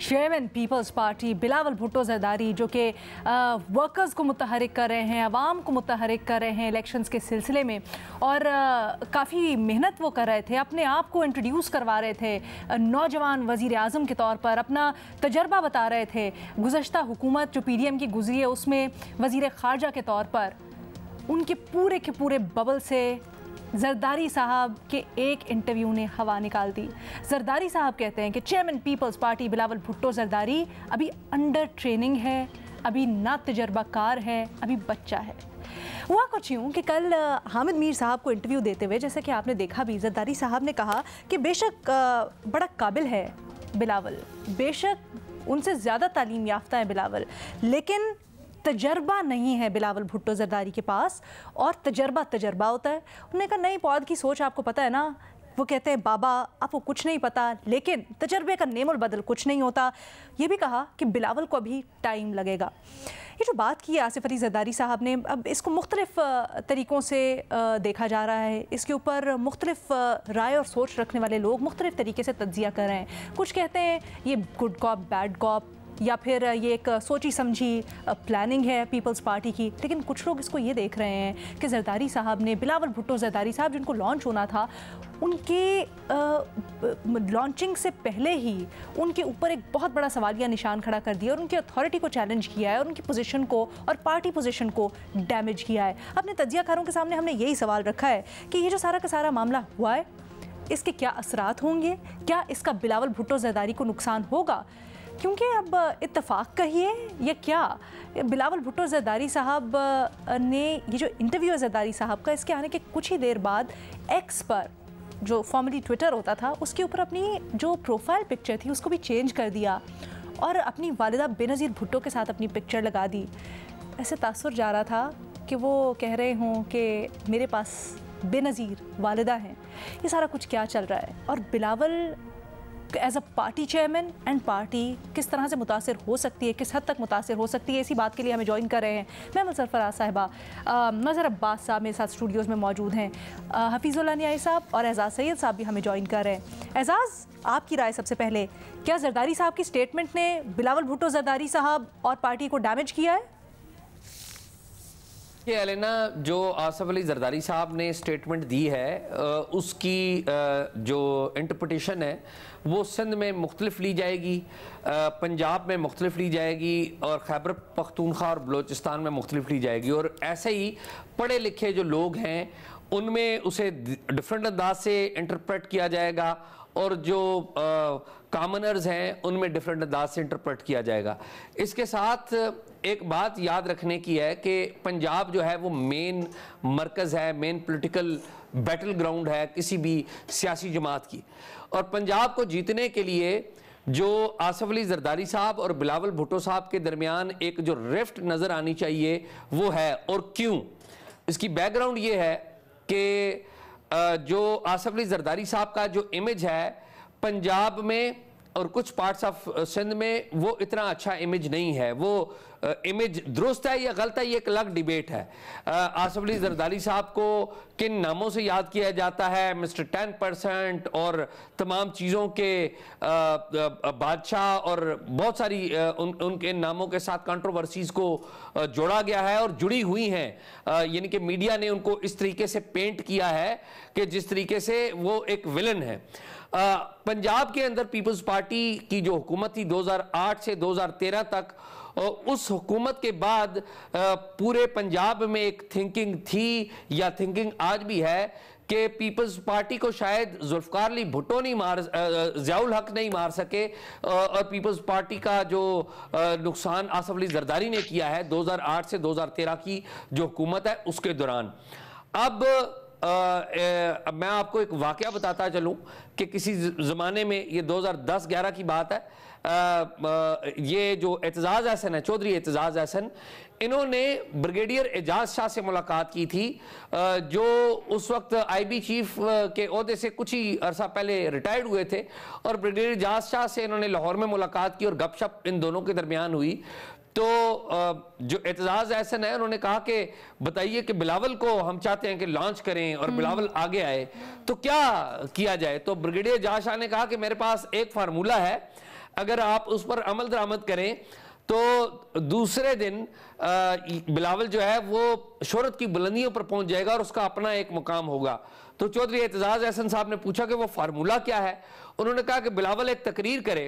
Chairman Peoples Party Bilawal Bhutto Zardari जो कि workers को मुतहरिक कर रहे हैं, अवाम को मुतहरिक कर रहे हैं इलेक्शंस के सिलसिले में, और काफ़ी मेहनत वो कर रहे थे, अपने आप को इंट्रोड्यूस करवा रहे थे नौजवान वज़ीर आज़म के तौर पर, अपना तजर्बा बता रहे थे। गुज़श्ता हुकूमत जो PDM की गुजरी है उसमें वज़ीर ख़ारजा के तौर पर उनके पूरे के पूरे बबल से जरदारी साहब के एक इंटरव्यू ने हवा निकाल दी। जरदारी साहब कहते हैं कि चेयरमैन पीपल्स पार्टी बिलावल भुट्टो जरदारी अभी अंडर ट्रेनिंग है, अभी ना तजर्बाकार है, अभी बच्चा है। हुआ कुछ यूँ कि कल हामिद मीर साहब को इंटरव्यू देते हुए, जैसे कि आपने देखा भी, जरदारी साहब ने कहा कि बेशक बड़ा काबिल है बिलावल, बेशक उनसे ज़्यादा तालीम याफ्ता है बिलावल, लेकिन तजर्बा नहीं है बिलावल भुट्टो जरदारी के पास। और तजर्बा होता है। उन्होंने कहा नहीं, पौध की सोच आपको पता है ना। वो कहते हैं बाबा आपको कुछ नहीं पता, लेकिन तजर्बे का नेमोल बदल कुछ नहीं होता। ये भी कहा कि बिलावल को अभी टाइम लगेगा। ये जो बात की आसिफ अली जरदारी साहब ने, अब इसको मुख्तलिफ तरीक़ों से देखा जा रहा है। इसके ऊपर मुख्तलिफ राय और सोच रखने वाले लोग मुख्तलिफ तरीके से तज्जिया कर रहे हैं। कुछ कहते हैं ये गुड कॉप बैड कॉप, या फिर ये एक सोची समझी प्लानिंग है पीपल्स पार्टी की। लेकिन कुछ लोग इसको ये देख रहे हैं कि जरदारी साहब ने, बिलावल भुट्टो जरदारी साहब जिनको लॉन्च होना था, उनके लॉन्चिंग से पहले ही उनके ऊपर एक बहुत बड़ा सवालिया निशान खड़ा कर दिया और उनकी अथॉरिटी को चैलेंज किया है और उनकी पोजीशन को और पार्टी पोजीशन को डैमेज किया है। अपने तज्जियाकारों के सामने हमने यही सवाल रखा है कि ये जो सारा का सारा मामला हुआ है, इसके क्या असरात होंगे, क्या इसका बिलावल भुट्टो जरदारी को नुकसान होगा? क्योंकि अब इत्तेफाक कहिए या क्या, बिलावल भुट्टो जरदारी साहब ने ये जो इंटरव्यू है जरदारी साहब का, इसके आने के कुछ ही देर बाद एक्स पर, जो फॉर्मली ट्विटर होता था, उसके ऊपर अपनी जो प्रोफाइल पिक्चर थी उसको भी चेंज कर दिया और अपनी वालिदा बेनज़ीर भुट्टो के साथ अपनी पिक्चर लगा दी। ऐसे तासुर जा रहा था कि वो कह रहे हों कि मेरे पास बेनज़ीर वालिदा हैं। ये सारा कुछ क्या चल रहा है? और Bilawal as a party chairman and party किस तरह से मुतासिर हो सकती है, किस हद तक मुतासिर हो सकती है, इसी बात के लिए हमें ज्वाइन कर रहे हैं महमूद सरफराज साहिबा, मज़हर अब्बास साहब मेरे साथ स्टूडियोज़ में मौजूद हैं, हफीज़ुल्लाह नियाई साहब और एजाज़ सैयद साहब भी हमें ज्वाइन कर रहे हैं। एजाज़, आपकी राय सबसे पहले, क्या जरदारी साहब की स्टेटमेंट ने बिलावल भुट्टो जरदारी साहब और पार्टी को डैमेज किया है? ये एलेना, जो आसिफ अली जरदारी साहब ने स्टेटमेंट दी है, उसकी जो इंटरप्रिटेशन है वो सिंध में मुख्तलिफ ली जाएगी, पंजाब में मुख्तलिफ ली जाएगी और खैबर पख्तूनख्वा और बलोचिस्तान में मुख्तलिफ ली जाएगी। और ऐसे ही पढ़े लिखे जो लोग हैं उनमें उसे डिफरेंट अंदाज से इंटरप्रेट किया जाएगा और जो कॉमनर्स हैं उनमें डिफरेंट अंदाज से इंटरप्रेट किया जाएगा। इसके साथ एक बात याद रखने की है कि पंजाब जो है वो मेन मरकज़ है, मेन पॉलिटिकल बैटल ग्राउंड है किसी भी सियासी जमात की। और पंजाब को जीतने के लिए जो आसिफ अली जरदारी साहब और बिलावल भुट्टो साहब के दरमियान एक जो रिफ्ट नज़र आनी चाहिए वो है। और क्यों? इसकी बैकग्राउंड ये है कि जो आसिफ अली जरदारी साहब का जो इमेज है पंजाब में और कुछ पार्ट्स ऑफ सिंध में, वो इतना अच्छा इमेज नहीं है। वो इमेज दुरुस्त है या गलत है, ये एक अलग डिबेट है। आसिफ अली जरदारी साहब को किन नामों से याद किया जाता है, मिस्टर 10% और तमाम चीज़ों के बादशाह, और बहुत सारी उनके नामों के साथ कंट्रोवर्सीज को जोड़ा गया है और जुड़ी हुई हैं। यानी कि मीडिया ने उनको इस तरीके से पेंट किया है कि जिस तरीके से वो एक विलन है। पंजाब के अंदर पीपल्स पार्टी की जो हुकूमत थी 2008 से 2013 तक, उस हुकूमत के बाद पूरे पंजाब में एक थिंकिंग थी या थिंकिंग आज भी है कि पीपल्स पार्टी को शायद जुल्फकार अली भुट्टो नहीं मार, ज़ियाउल हक नहीं मार सके, और पीपल्स पार्टी का जो नुकसान आसिफ अली जरदारी ने किया है 2008 से 2013 की जो हुकूमत है उसके दौरान। अब मैं आपको एक वाकया बताता चलूं कि किसी ज़माने में, ये 2010-11 की बात है, ये जो एतजाज़ हसन है, चौधरी एतजाज़ हसन, इन्होंने ब्रिगेडियर एजाज शाह से मुलाकात की थी, जो उस वक्त IB चीफ के ओहदे से कुछ ही अरसा पहले रिटायर्ड हुए थे। और ब्रिगेडियर एजाज शाह से इन्होंने लाहौर में मुलाकात की और गपशप इन दोनों के दरमियान हुई। तो जो एतजाज़ हसन है उन्होंने कहा कि बताइए कि बिलावल को हम चाहते हैं कि लॉन्च करें और बिलावल आगे आए, तो क्या किया जाए? तो ब्रिगेडियर एजाज शाह ने कहा कि मेरे पास एक फार्मूला है, अगर आप उस पर अमल दरामद करें तो दूसरे दिन बिलावल जो है वो शोहरत की बुलंदियों पर पहुंच जाएगा और उसका अपना एक मुकाम होगा। तो चौधरी एतजाज एहसन साहब ने पूछा कि वो फार्मूला क्या है। उन्होंने कहा कि बिलावल एक तकरीर करे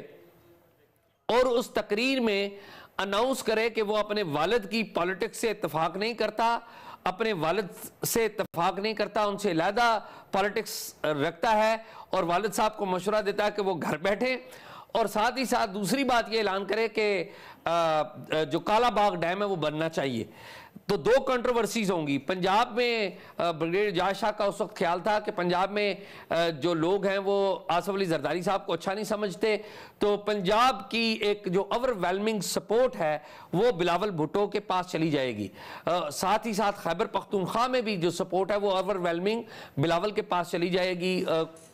और उस तकरीर में अनाउंस करे कि वो अपने वालिद की पॉलिटिक्स से इत्तेफाक नहीं करता, अपने वालिद से इत्तेफाक नहीं करता, उनसे अलहदा पॉलिटिक्स रखता है और वालिद साहब को मशवरा देता है कि वो घर बैठे। और साथ ही साथ दूसरी बात ये ऐलान करे कि जो काला बाग डैम है वो बनना चाहिए। तो दो कंट्रोवर्सीज होंगी। पंजाब में ब्रिगेडियर एजाज शाह का उस वक्त ख्याल था कि पंजाब में जो लोग हैं वो आसिफ अली जरदारी साहब को अच्छा नहीं समझते, तो पंजाब की एक जो ओवरवेलमिंग सपोर्ट है वो बिलावल भुट्टो के पास चली जाएगी। साथ ही साथ खैबर पख्तूनख्वा में भी जो सपोर्ट है वो ओवरवेलमिंग बिलावल के पास चली जाएगी।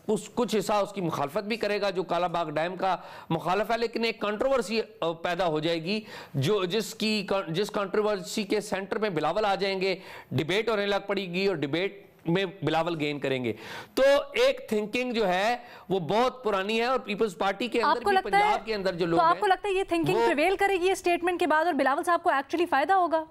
कुछ हिस्सा उसकी मुखालफत भी करेगा जो काला बाग डैम का मुखालफ है, लेकिन एक कंट्रोवर्सी पैदा हो जाएगी जिस कंट्रोवर्सी के सेंटर में बिलावल आ जाएंगे, डिबेट होने लग पड़ेगी और डिबेट में बिलावल गेन करेंगे। तो एक थिंकिंग जो है वो बहुत पुरानी है और पीपल्स पार्टी के अंदर भी पंजाब के अंदर जो लोग हैं, आपको लगता है ये थिंकिंग प्रिवेल करेगी ये स्टेटमेंट के बाद और बिलावल साहब को एक्चुअली फायदा होगा?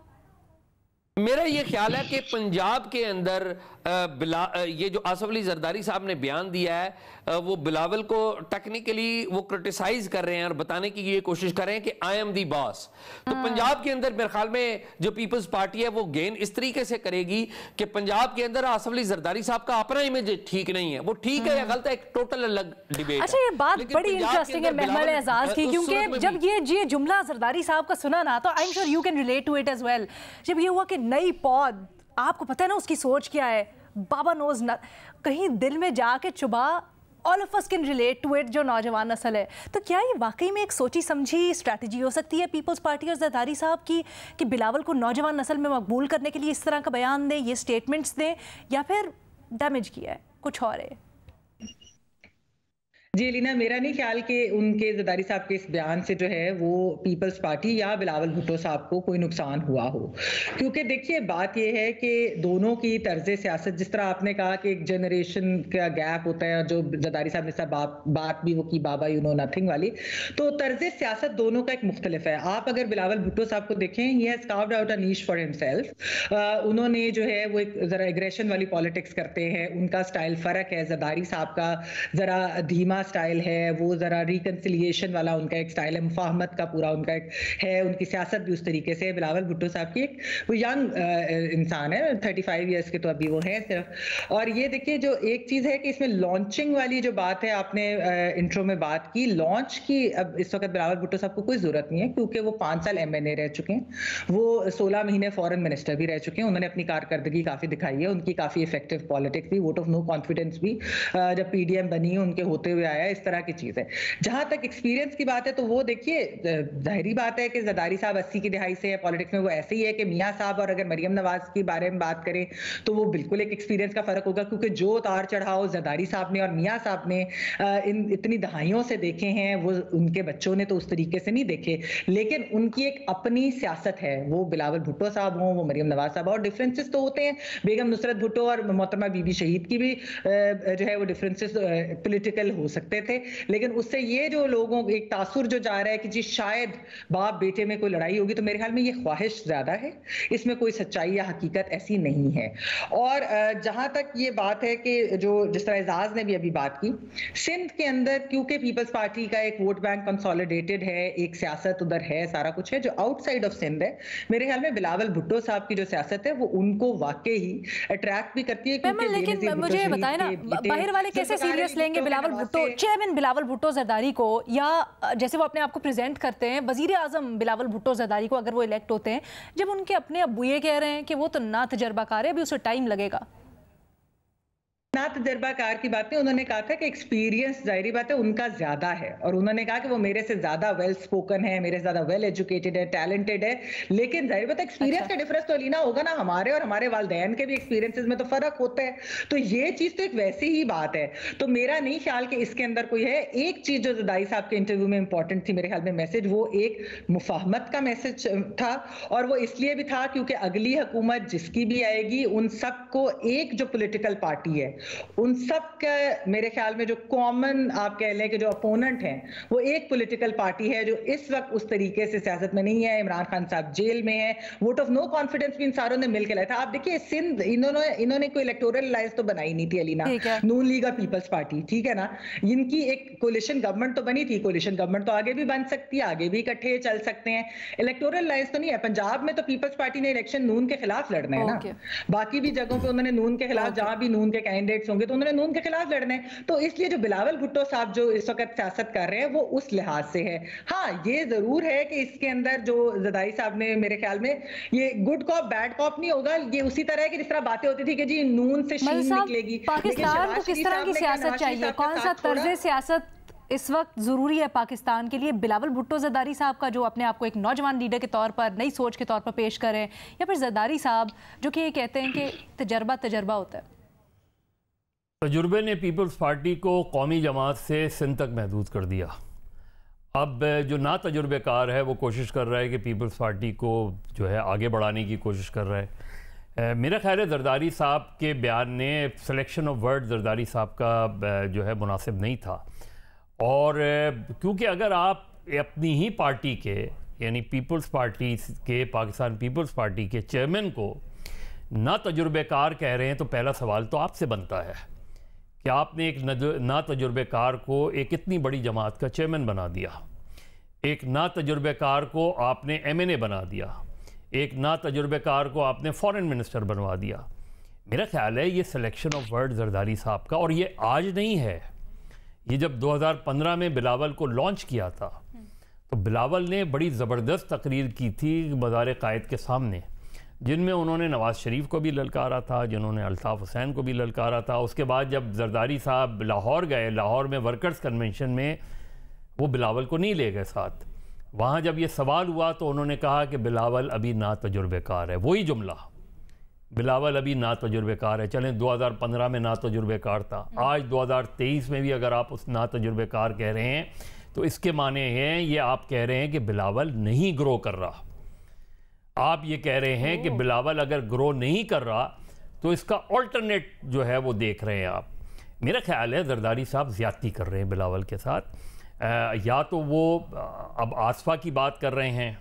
मेरा ये ख्याल है कि पंजाब के अंदर ये जो आसिफ अली जरदारी साहब ने बयान दिया है वो बिलावल को टेक्निकली वो क्रिटिसाइज कर रहे हैं और बताने की ये कोशिश कर रहे हैं कि आई एम दी बॉस। तो पंजाब के अंदर मेरे ख्याल में जो पीपल्स पार्टी है वो गेन इस तरीके से करेगी कि पंजाब के अंदर आसिफ अली जरदारी साहब का अपना इमेज ठीक नहीं है, वो ठीक है या गलत है, एक टोटल अलग डिबेट। अच्छा, ये बात बड़ी इंटरेस्टिंग है महमल एजाज की, क्योंकि जब ये जुमला जरदारी साहब का सुना ना तो I am sure you can relate to it as well. जब ये हुआ कि नई पौध, आपको पता है ना उसकी सोच क्या है, बाबा नोज ना, कहीं दिल में जाके चुबा, all of us can relate to it जो नौजवान नस्ल है। तो क्या ये वाकई में एक सोची समझी स्ट्रैटेजी हो सकती है पीपल्स पार्टी और जरदारी साहब की कि बिलावल को नौजवान नस्ल में मकबूल करने के लिए इस तरह का बयान दें, ये स्टेटमेंट्स दें, या फिर डैमेज किया है, कुछ और है? जी लीना, मेरा नहीं ख्याल कि उनके जरदारी साहब के इस बयान से जो है वो पीपल्स पार्टी या बिलावल भुट्टो साहब को कोई नुकसान हुआ हो, क्योंकि देखिए बात ये है कि दोनों की तर्ज सियासत, जिस तरह आपने कहा कि एक जनरेशन का गैप होता है, जो जरदारी साहब ने सब बात भी वो की बाबा यू नो नथिंग वाली, तो तर्ज सियासत दोनों का एक मुख्तलिफ है। आप अगर बिलावल भुट्टो साहब को देखें, he has carved out a niche for himself. उन्होंने जो है वो एक जरा एग्रेशन वाली पॉलिटिक्स करते हैं, उनका स्टाइल फर्क है। जरदारी साहब का जरा धीमा स्टाइल है, वो जरा रिकंसिलिएशन वाला उनका एक स्टाइल है, मुफाहमत का पूरा उनका एक है, उनकी सियासत भी उस तरीके से। बिलावल भुट्टो साहब की एक वो यंग इंसान है, 35 ईयर्स के तो अभी वो है सिर्फ। और ये देखिए जो एक चीज है कि इसमें लॉन्चिंग वाली जो बात है, आपने इंट्रो में बात की लॉन्च की, अब इस वक्त बिलावल भुट्टो साहब को कोई जरूरत नहीं है, क्योंकि वो 5 साल MNA रह चुके हैं, वो 16 महीने फॉरेन मिनिस्टर भी रह चुके हैं, उन्होंने अपनी कारकर्दगी काफी दिखाई है, उनकी काफी इफेक्टिव पॉलिटिक्स भी, वोट ऑफ नो कॉन्फिडेंस भी जब PDM बनी है उनके होते हुए आया, इस तरह की चीज है। जहां तक एक्सपीरियंस की बात है तो वो देखिए जाहिरी बात है कि जरदारी साहब 80 की दिहाई से है पॉलिटिक्स में, वो ऐसे ही है कि मियां साहब और अगर मरियम नवाज के बारे में बात करें तो वो बिल्कुल एक एक्सपीरियंस का फर्क होगा, क्योंकि जो उतार चढ़ाव जरदारी साहब ने और मियां साहब ने इन इतनी दहाइयों से देखे हैं, वो उनके बच्चों ने तो उस तरीके से नहीं देखे, लेकिन उनकी एक अपनी सियासत है। वो बिलावल भुट्टो साहब हों, वो मरियम नवाज साहब, और डिफरेंसेस तो होते हैं, बेगम नुसरत भुट्टो और मोहतरमा बीबी शहीद की भी जो है वो डिफरेंसेस पॉलिटिकल हो सकते थे, लेकिन उससे ये जो लोगों को एक तासुर जो जा रहा है कि जी शायद बाप बेटे में कोई लड़ाई होगी, तो मेरे ख्याल में ये ख्वाहिश ज्यादा है, इसमें कोई सच्चाई या हकीकत ऐसी नहीं है। और जहां तक ये बात है कि जो जिस तरह एजाज ने भी अभी बात की, सिंध के अंदर क्योंकि पीपल्स पार्टी का एक वोट बैंक कंसोलिडेटेड है, एक सियासत उधर है, सारा कुछ है, जो आउटसाइड ऑफ सिंध है, मेरे ख्याल में बिलावल भुट्टो साहब की जो सियासत है वो उनको वाकई ही अट्रैक्ट भी करती है। लेकिन मुझे बताएं ना, बाहर वाले कैसे सीरियस लेंगे बिलावल भुट्टो, चेयरमैन बिलावल भुट्टो जरदारी को, या जैसे वो अपने आप को प्रेजेंट करते हैं वजीर आजम बिलावल भुट्टो जरदारी को, अगर वो इलेक्ट होते हैं, जब उनके अपने अब्बू ये कह रहे हैं कि वो तो ना तजर्बाकार है, अभी उसे टाइम लगेगा। ना तजर्बाकार की बात नहीं, उन्होंने कहा था कि एक्सपीरियंस जाहिर बात है उनका ज्यादा है, और उन्होंने कहा कि वो मेरे से ज्यादा वेल स्पोकन है, मेरे से ज्यादा वेल एजुकेटेड है, टैलेंटेड है, लेकिन जाहिर बात है एक्सपीरियंस का डिफरेंस तो अलीना होगा ना, हमारे और हमारे वालिदैन के भी एक्सपीरियंसेस में तो फर्क होता है, तो ये चीज तो एक वैसी ही बात है। तो मेरा नहीं ख्याल कि इसके अंदर कोई है। एक चीज जो जरदारी साहब के इंटरव्यू में इंपॉर्टेंट थी मेरे ख्याल में मैसेज, वो एक मुफाहमत का मैसेज था, और वो इसलिए भी था क्योंकि अगली हुकूमत जिसकी भी आएगी उन सबको एक जो पॉलिटिकल पार्टी है उन सब का मेरे ख्याल में जो कॉमन आप कह लें कि जो अपोनेंट हैं वो एक पॉलिटिकल पार्टी है जो इस वक्त उस तरीके से सियासत में नहीं है। इमरान खान साहब जेल में है, वोट ऑफ नो कॉन्फिडेंस भी इन सारों ने मिलकर लाया था। आप देखिए सिंध इन्होंने कोई इलेक्टोरल अलायंस तो बनाई नहीं थी अलीना, नून लीग और पीपल्स पार्टी, ठीक है ना। इनकी एक कोलिशन गवर्नमेंट तो बनी थी, कोलिशन गवर्नमेंट तो आगे भी बन सकती है, आगे भी इकट्ठे चल सकते हैं, इलेक्टोरल अलायंस तो नहीं है। पंजाब में तो पीपल्स पार्टी ने इलेक्शन नून के खिलाफ लड़ना है ना, बाकी भी जगहों पे उन्होंने नून के खिलाफ, जहां भी नून के कैंडिडेट्स होंगे तो उन्होंने नून के खिलाफ लड़ना है। तो इसलिए जो बिलावल भुट्टो साहब जो इस वक्त सियासत कर रहे हैं वो उस लिहाज से है। हाँ, ये जरूर है कि इसके अंदर जो जरदारी साहब ने, मेरे ख्याल में ये गुड कॉप बैड कॉप नहीं होगा, ये उसी तरह है कि जिस तरह बातें होती थी कि जी नून से शीन निकलेगी। पाकिस्तान को किस तरह की सियासत चाहिए, कौन सा तर्ज सियासत इस वक्त जरूरी है पाकिस्तान के लिए? बिलावल भुट्टो जरदारी साहब का जो अपने आप को एक नौजवान लीडर के तौर पर, नई सोच के तौर पर पेश करें, या फिर जरदारी साहब जो कि ये कहते हैं कि तजर्बा होता है? तजुर्बे ने पीपल्स पार्टी को कौमी जमात से सिंध तक महदूद कर दिया। अब जो ना तजुर्बेकार है वो कोशिश कर रहा है कि पीपल्स पार्टी को जो है आगे बढ़ाने की कोशिश कर रहा है। मेरा ख्याल है जरदारी साहब के बयान ने, सिलेक्शन ऑफ वर्ड जरदारी साहब का जो है मुनासिब नहीं था। और क्योंकि अगर आप अपनी ही पार्टी के, यानी पीपल्स पार्टी के, पाकिस्तान पीपल्स पार्टी के चेयरमैन को ना तजुर्बेकार कह रहे हैं तो पहला सवाल तो आपसे बनता है कि आपने एक ना तजुर्बेकार को एक इतनी बड़ी जमात का चेयरमैन बना दिया, एक ना तजुर्बेकार को आपने MNA बना दिया, एक ना तजुर्बेकार को आपने फॉरेन मिनिस्टर बनवा दिया। मेरा ख्याल है ये सिलेक्शन ऑफ वर्ड जरदारी साहब का, और ये आज नहीं है, ये जब 2015 में बिलावल को लॉन्च किया था तो बिलावल ने बड़ी ज़बरदस्त तकरीर की थी मज़ार कायद के सामने, जिनमें उन्होंने नवाज़ शरीफ को भी ललकारा था, जिन्होंने अल्ताफ़ हुसैन को भी ललकारा था। उसके बाद जब जरदारी साहब लाहौर गए, लाहौर में वर्कर्स कन्वेंशन में वो बिलावल को नहीं ले गए साथ। वहाँ जब ये सवाल हुआ तो उन्होंने कहा कि बिलावल अभी ना तजुर्बेकार है, वही जुमला, बिलावल अभी ना तजुर्बेकार है। चलें 2015 में ना तजुर्बेकार था, आज 2023 में भी अगर आप उस ना तजुर्बेकार कह रहे हैं तो इसके माने हैं ये आप कह रहे हैं कि बिलावल नहीं ग्रो कर रहा। आप ये कह रहे हैं कि बिलावल अगर ग्रो नहीं कर रहा तो इसका ऑल्टरनेट जो है वो देख रहे हैं आप। मेरा ख्याल है जरदारी साहब ज़्यादती कर रहे हैं बिलावल के साथ। या तो वो अब आसफा की बात कर रहे हैं,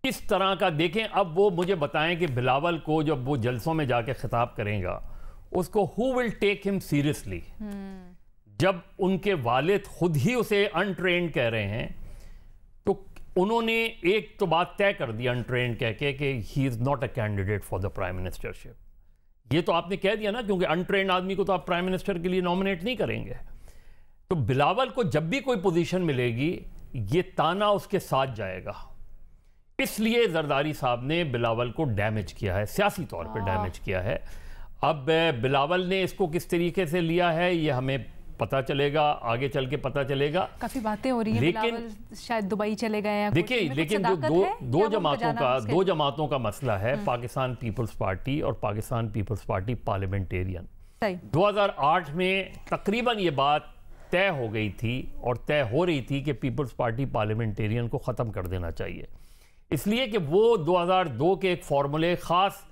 इस तरह का देखें। अब वो मुझे बताएं कि बिलावल को जब वो जलसों में जाके खिताब करेगा उसको who will take him seriously, जब उनके वालिद खुद ही उसे अनट्रेंड कह रहे हैं तो उन्होंने एक तो बात तय कर दी अनट्रेंड कह के कि he is not a candidate for the prime ministership. ये तो आपने कह दिया ना, क्योंकि अनट्रेंड आदमी को तो आप प्राइम मिनिस्टर के लिए नॉमिनेट नहीं करेंगे। तो बिलावल को जब भी कोई पोजीशन मिलेगी ये ताना उसके साथ जाएगा। इसलिए जरदारी साहब ने बिलावल को डैमेज किया है, सियासी तौर पर डैमेज किया है। अब बिलावल ने इसको किस तरीके से लिया है ये हमें पता चलेगा, आगे चल के पता चलेगा। काफी बातें हो रही हैं, लेकिन शायद दुबई चले गए हैं। देखिए, लेकिन जो दो जमातों का मसला है, पाकिस्तान पीपल्स पार्टी और पाकिस्तान पीपल्स पार्टी पार्लियामेंटेरियन। 2008 में तकरीबन ये बात तय हो गई थी और तय हो रही थी कि पीपल्स पार्टी पार्लियामेंटेरियन को ख़त्म कर देना चाहिए, इसलिए कि वो 2002 के एक फार्मूले ख़ास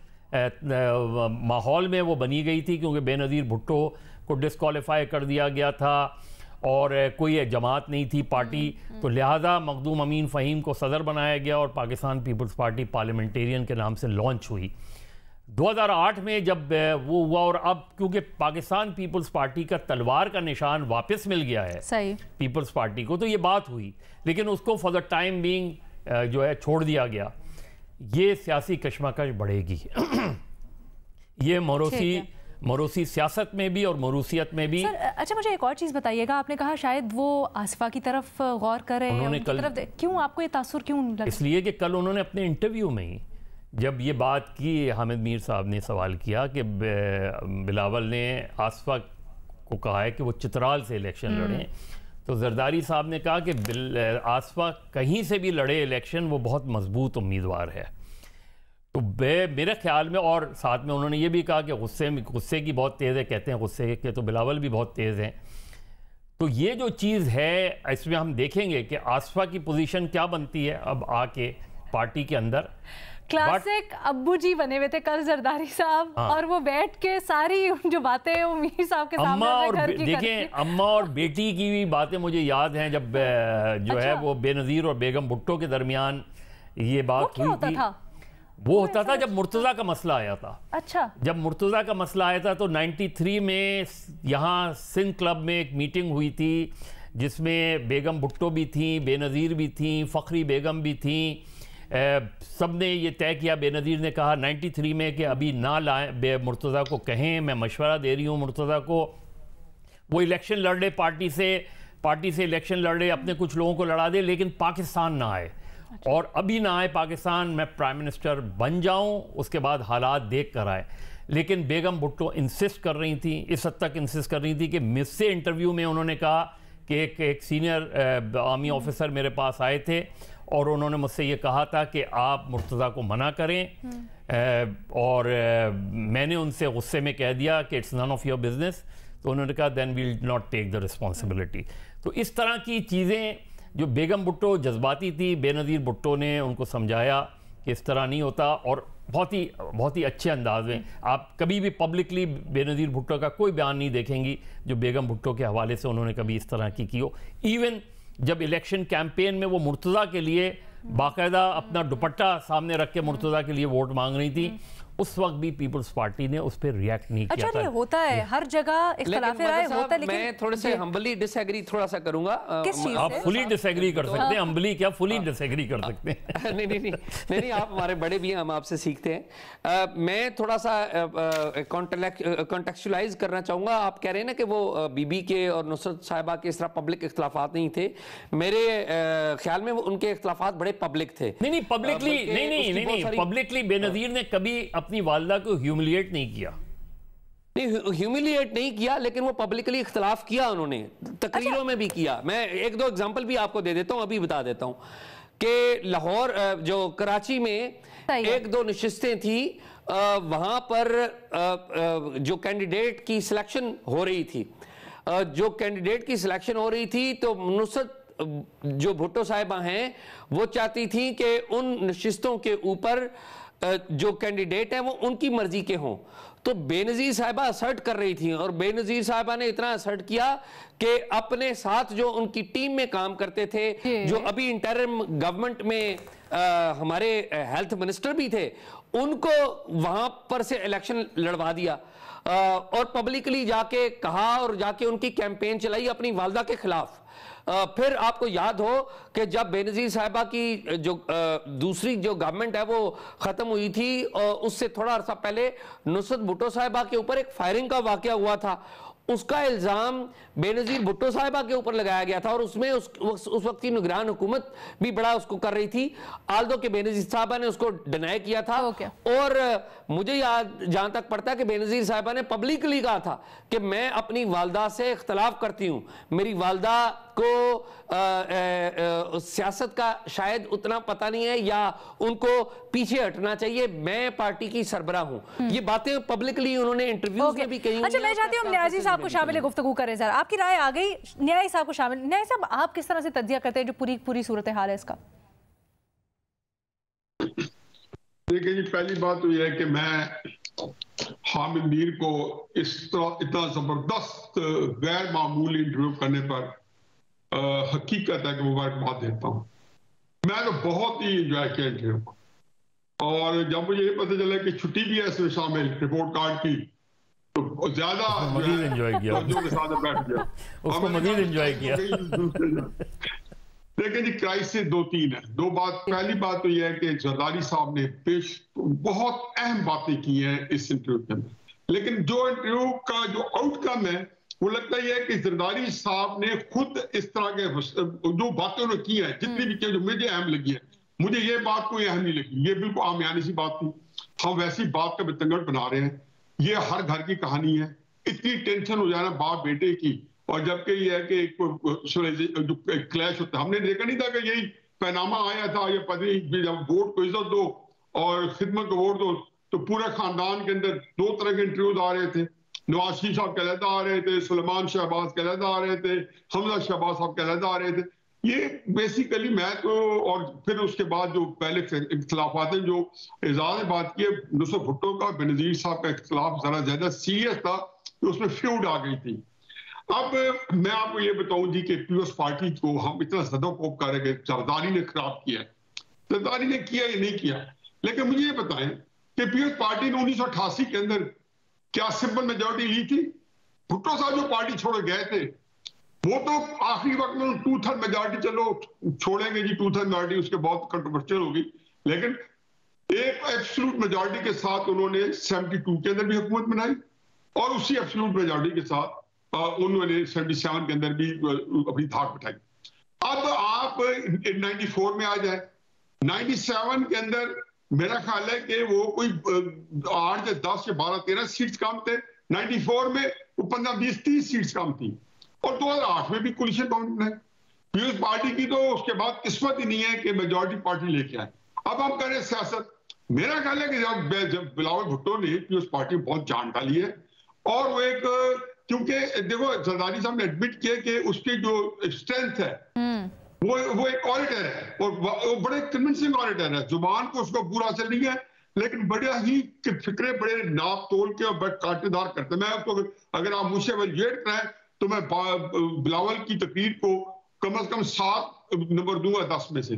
माहौल में वो बनी गई थी, क्योंकि बेनज़ीर भुट्टो को डिस्क्वालीफाई कर दिया गया था और कोई जमात नहीं थी पार्टी, तो लिहाजा मखदूम अमीन फ़हीम को सदर बनाया गया और पाकिस्तान पीपल्स पार्टी पार्लियामेंटेरियन के नाम से लॉन्च हुई 2008 में जब वो हुआ। और अब क्योंकि पाकिस्तान पीपल्स पार्टी का तलवार का निशान वापस मिल गया है सही पीपल्स पार्टी को, तो ये बात हुई, लेकिन उसको फॉर द टाइम बीइंग जो है छोड़ दिया गया। ये सियासी कशमकश बढ़ेगी ये मरूसी सियासत में भी और मरूसियत में भी। सर, अच्छा मुझे एक और चीज़ बताइएगा, आपने कहा शायद वो आसफा की तरफ गौर कर रहे हैं, क्यों आपको ये तासुर क्यों लगा? इसलिए कि कल उन्होंने अपने इंटरव्यू में ही जब ये बात की, हामिद मीर साहब ने सवाल किया कि बिलावल ने आसफा को कहा है कि वो चित्राल से इलेक्शन लड़ें, तो जरदारी साहब ने कहा कि आसफा कहीं से भी लड़े इलेक्शन वो बहुत मजबूत उम्मीदवार है। तो मेरे ख्याल में, और साथ में उन्होंने ये भी कहा कि गुस्से की बहुत तेज़ है, कहते हैं गुस्से के तो बिलावल भी बहुत तेज़ हैं। तो ये जो चीज़ है इसमें हम देखेंगे कि आसफा की पोजीशन क्या बनती है अब आके पार्टी के अंदर। क्लासिक अब्बू जी बने हुए थे कल जरदारी साहब। हाँ। और वो बैठ के सारी जो बातें वो मीर साहब के सामने घर की देखें, अम्मा और बेटी की भी बातें मुझे याद हैं, जब जो है वो बेनज़ीर और बेगम भुट्टो के दरमियान ये बात हुई थी। वो होता था जब मुर्तज़ा का मसला आया था। अच्छा। जब मुर्तज़ा का मसला आया था तो 93 में यहाँ सिंध क्लब में एक मीटिंग हुई थी जिसमें बेगम भुट्टो भी थी, बेनज़ीर भी थी, फ़खरी बेगम भी थी। सब ने ये तय किया, बेनज़ीर ने कहा 93 में कि अभी ना लाएं, मुर्तज़ा को कहें, मैं मशवरा दे रही हूँ मुर्तज़ा को, वो इलेक्शन लड़ रहे, पार्टी से इलेक्शन लड़ रहे, अपने कुछ लोगों को लड़ा दे, लेकिन पाकिस्तान ना आए। अच्छा। और अभी ना आए पाकिस्तान, मैं प्राइम मिनिस्टर बन जाऊं, उसके बाद हालात देख कर आए। लेकिन बेगम भुट्टो इंसिस्ट कर रही थी, इस हद तक इंसिस्ट कर रही थी कि मुझसे इंटरव्यू में उन्होंने कहा कि एक सीनियर आर्मी ऑफिसर मेरे पास आए थे और उन्होंने मुझसे ये कहा था कि आप मुर्तज़ा को मना करें, और मैंने उनसे गुस्से में कह दिया कि it's none of your business. तो उन्होंने कहा then we will not take the responsibility. तो इस तरह की चीज़ें, जो बेगम भुट्टो जज्बाती थी, बेनज़ीर भुट्टो ने उनको समझाया कि इस तरह नहीं होता, और बहुत ही अच्छे अंदाज में। आप कभी भी पब्लिकली बेनज़ीर भुट्टो का कोई बयान नहीं देखेंगी जो बेगम भुट्टो के हवाले से उन्होंने कभी इस तरह की हो। इवन जब इलेक्शन कैंपेन में वो मुर्तज़ा के लिए बाकायदा अपना दुपट्टा सामने रख के मुर्तज़ा के लिए वोट मांग रही थी, उस वक्त भी पीपल्स पार्टी ने उस पर रिएक्ट नहीं किया। अच्छा, ये होता है हर जगह, इख्तिलाफ राय होता है, लेकिन मैं थोड़े से हम्बली डिसएग्री थोड़ा सा करूंगा। आप फुली डिसएग्री कर सकते हैं, हम्बली क्या फुली डिसएग्री कर सकते हैं। नहीं, आप हमारे बड़े भी हैं, हम आपसे सीखते हैं। मैं थोड़ा सा कॉन्टेक्चुअलाइज करना चाहूंगा। आप कह रहे हैं ना कि वो बीबी के और नुसरत साहिबा के इस तरह पब्लिक इख्तिलाफात नहीं थे। मेरे ख्याल में उनके इख्तिलाफात बड़े पब्लिक थे। नहीं, पब्लिकली बेनज़ीर ने कभी अपनी वालिदा को ह्यूमिलिएट नहीं किया। नहीं, ह्यूमिलिएट नहीं किया, लेकिन वो पब्लिकली इख्तिलाफ किया उन्होंने, तकरीरों में भी किया। मैं एक दो एग्जांपल भी आपको दे देता हूं, अभी बता देता हूं कि लाहौर, जो कराची में एक दो नशिस्तें थी, वहां पर जो कैंडिडेट की सिलेक्शन हो रही थी, तो नुसरत जो भुट्टो साहिबा हैं वो चाहती थी कि उन नशिस्तों के ऊपर जो कैंडिडेट हैं वो उनकी मर्जी के हों। तो बेनज़ीर साहिबा असर्ट कर रही थी, और बेनज़ीर साहिबा ने इतना असर्ट किया कि अपने साथ जो उनकी टीम में काम करते थे, जो अभी इंटरिम गवर्नमेंट में हमारे हेल्थ मिनिस्टर भी थे, उनको वहां पर से इलेक्शन लड़वा दिया, और पब्लिकली जाके कहा और जाके उनकी कैंपेन चलाई अपनी वालिदा के खिलाफ। फिर आपको याद हो कि जब बेनज़ीर साहिबा की जो दूसरी जो गवर्नमेंट है वो खत्म हुई थी, और उससे थोड़ा अर्सा पहले नुसरत भुट्टो साहिबा के ऊपर एक फायरिंग का वाकया हुआ था। उसका इल्जाम बेनज़ीर भुट्टो साहिबा के ऊपर लगाया गया था, और उसमें उस वक्त की निगरान हुकूमत भी बड़ा उसको कर रही थी, आल्दो के बेनज़ीर साहिबा ने उसको डिनाई किया था। और मुझे याद जहां तक पड़ता है कि बेनज़ीर साहिबा ने पब्लिकली कहा था कि मैं अपनी वालदा से इख्तलाफ करती हूं, मेरी वालदा को सियासत का शायद उतना पता नहीं है, या उनको पीछे हटना चाहिए, मैं पार्टी की सरबराह हूं। ये बातें पब्लिकली उन्होंने इंटरव्यूज में भी कही। अच्छा, मैं चाहती हूँ न्याजी साहब को शामिल गुफ्तगू करें सर, आपकी राय आ गई। न्याजी साहब को शामिल, न्याजी साहब आप किस तरह से तज्जिया करते हैं जो पूरी सूरत हाल है इसका? देखिए जी, पहली बात तो यह है कि मैं हामिद मीर को इस तरह इतना जबरदस्त गैर मामूली इंटरव्यू करने पर हकीकत है कि मुबारकबाद देता हूँ। मैं तो बहुत ही इंजॉय किया इंटरव्यू को, और जब मुझे ये पता चला कि छुट्टी भी है इसमें शामिल रिपोर्ट कार्ड की, तो ज्यादा मजीद एंजॉय किया, के साथ बैठ गया, उसको मजीद एंजॉय किया। देखिए जी, क्राइसिस दो तीन है। पहली बात तो यह है कि जरदारी साहब ने बहुत अहम बातें की हैं इस इंटरव्यू के अंदर, लेकिन जो इंटरव्यू का जो आउटकम है वो लगता ही है कि जरदारी साहब ने खुद इस तरह के जो बातें उन्होंने की हैं, जितनी भी की, जो मुझे अहम लगी है, मुझे ये बात कोई अहम नहीं लगी। ये बिल्कुल आमियानी सी बात थी। हम वैसी बात का बतंगड़ बना रहे हैं, ये हर घर की कहानी है। इतनी टेंशन हो जाना बाप बेटे की, और जबकि ये है कि जो क्लैश होता है, हमने देखा नहीं था कि यही पैनामा आया था, ये पति जब वोट को इज्जत दो और खिदमत को वोट दो, तो पूरे खानदान के अंदर दो तरह के इंटरव्यूज आ रहे थे। नवाज शरीफ साहब कहलाता आ रहे थे, सुलेमान शहबाज कहलाता आ रहे थे, हमजा शहबाज साहब कहलाता आ रहे थे। ये बेसिकली मैं तो, और फिर उसके बाद जो पहले इख्तलाफात हैं, जो एजाज ने बात की है, नुसरत भुट्टो का बेनजीर साहब का इख्तलाफ जरा ज्यादा सीरियस था, तो उसमें फ्यूड आ गई थी। अब मैं आपको ये बताऊं जी कि पीपल्स पार्टी को हम इतना सदोकोप कर रहे हैं, जरदारी ने खराब किया, जरदारी ने किया या नहीं किया, लेकिन मुझे ये बताएं कि पीपल्स पार्टी ने 1988 के अंदर क्या सिंपल मेजोरिटी ली थी? भुट्टो साहब जो पार्टी छोड़ गए थे, वो तो आखिरी वक्त में 2/3 मेजोरिटी, चलो छोड़ेंगे जी 2/3 मेजोरिटी, उसके बहुत कंट्रोवर्शियल होगी, लेकिन एक एब्सोल्यूट मेजोरिटी के साथ उन्होंने 72 के अंदर भी हुकूमत बनाई, और उसी एब्सोल्यूट मेजोरिटी के साथ उन्होंने 77 के अंदर भी अपनी धाक बिठाई। अब आप 94 में आ जाए, 97 के अंदर मेरा ख्याल है कि वो कोई 8 या 10 या 12-13 सीट्स कम थे, 94 में वो 15-20-30 सीट्स कम थी, और 2008 में भी कोलिशन गवर्नमेंट है। पीपल्स पार्टी की तो उसके बाद किस्मत ही नहीं है कि मेजोरिटी पार्टी लेके आए। अब हम करें सियासत, मेरा ख्याल है कि जब बिलावल भुट्टो ने पीपल्स पार्टी में बहुत जान डाली है, और वो एक, क्योंकि देखो जरदारी साहब ने एडमिट किया कि उसकी जो स्ट्रेंथ है वो एक ऑडिटर है, और वो बड़े कन्विंसिंग ऑडिटर है, जुबान को उसको पूरा असर नहीं है, लेकिन बड़ा ही फिक्रे बड़े नाप तोल के और कांटेदार करते हैं। मैं आपको अगर आप मुझसे एवेल्युएट कराएं तो मैं बिलावल की तकरीर को कम से कम 7 नंबर दूंगा 10 में से।